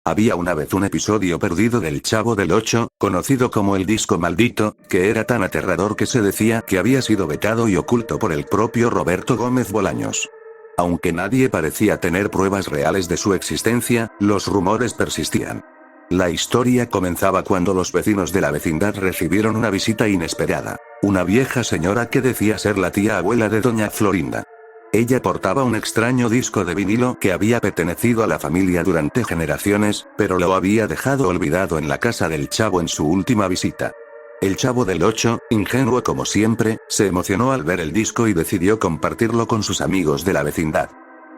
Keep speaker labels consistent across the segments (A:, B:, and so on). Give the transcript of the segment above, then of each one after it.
A: Había una vez un episodio perdido del Chavo del Ocho, conocido como el disco maldito, que era tan aterrador que se decía que había sido vetado y oculto por el propio Roberto Gómez Bolaños. Aunque nadie parecía tener pruebas reales de su existencia, los rumores persistían. La historia comenzaba cuando los vecinos de la vecindad recibieron una visita inesperada. Una vieja señora que decía ser la tía abuela de doña Florinda. Ella portaba un extraño disco de vinilo que había pertenecido a la familia durante generaciones, pero lo había dejado olvidado en la casa del Chavo en su última visita. El Chavo del Ocho, ingenuo como siempre, se emocionó al ver el disco y decidió compartirlo con sus amigos de la vecindad.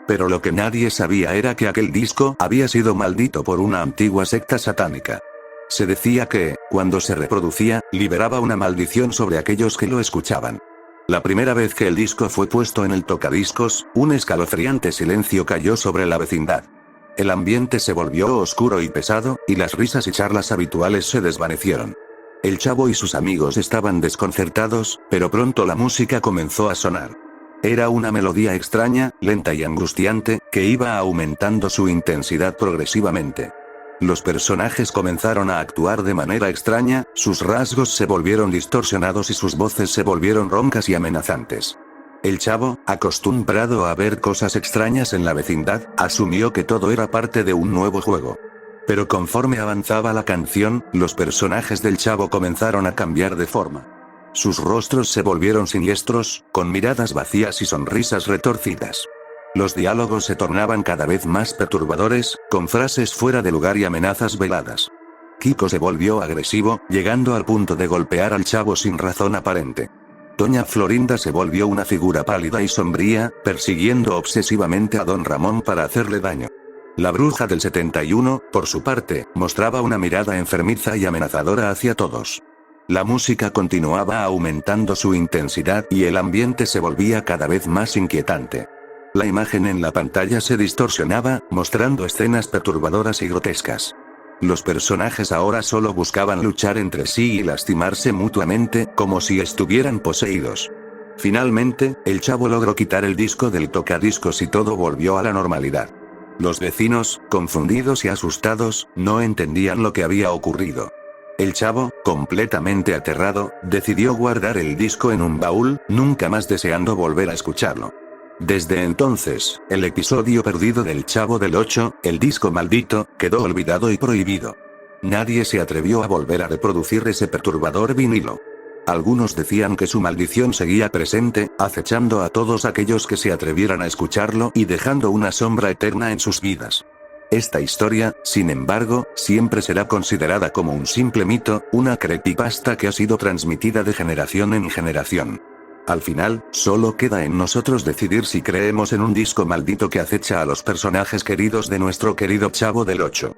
A: Pero lo que nadie sabía era que aquel disco había sido maldito por una antigua secta satánica. Se decía que, cuando se reproducía, liberaba una maldición sobre aquellos que lo escuchaban. La primera vez que el disco fue puesto en el tocadiscos, un escalofriante silencio cayó sobre la vecindad. El ambiente se volvió oscuro y pesado, y las risas y charlas habituales se desvanecieron. El Chavo y sus amigos estaban desconcertados, pero pronto la música comenzó a sonar. Era una melodía extraña, lenta y angustiante, que iba aumentando su intensidad progresivamente. Los personajes comenzaron a actuar de manera extraña, sus rasgos se volvieron distorsionados y sus voces se volvieron roncas y amenazantes. El Chavo, acostumbrado a ver cosas extrañas en la vecindad, asumió que todo era parte de un nuevo juego. Pero conforme avanzaba la canción, los personajes del Chavo comenzaron a cambiar de forma. Sus rostros se volvieron siniestros, con miradas vacías y sonrisas retorcidas. Los diálogos se tornaban cada vez más perturbadores, con frases fuera de lugar y amenazas veladas. Kiko se volvió agresivo, llegando al punto de golpear al Chavo sin razón aparente. Doña Florinda se volvió una figura pálida y sombría, persiguiendo obsesivamente a Don Ramón para hacerle daño. La bruja del 71, por su parte, mostraba una mirada enfermiza y amenazadora hacia todos. La música continuaba aumentando su intensidad y el ambiente se volvía cada vez más inquietante. La imagen en la pantalla se distorsionaba, mostrando escenas perturbadoras y grotescas. Los personajes ahora solo buscaban luchar entre sí y lastimarse mutuamente, como si estuvieran poseídos. Finalmente, el Chavo logró quitar el disco del tocadiscos y todo volvió a la normalidad. Los vecinos, confundidos y asustados, no entendían lo que había ocurrido. El Chavo, completamente aterrado, decidió guardar el disco en un baúl, nunca más deseando volver a escucharlo. Desde entonces, el episodio perdido del Chavo del Ocho, el disco maldito, quedó olvidado y prohibido. Nadie se atrevió a volver a reproducir ese perturbador vinilo. Algunos decían que su maldición seguía presente, acechando a todos aquellos que se atrevieran a escucharlo y dejando una sombra eterna en sus vidas. Esta historia, sin embargo, siempre será considerada como un simple mito, una creepypasta que ha sido transmitida de generación en generación. Al final, solo queda en nosotros decidir si creemos en un disco maldito que acecha a los personajes queridos de nuestro querido Chavo del Ocho.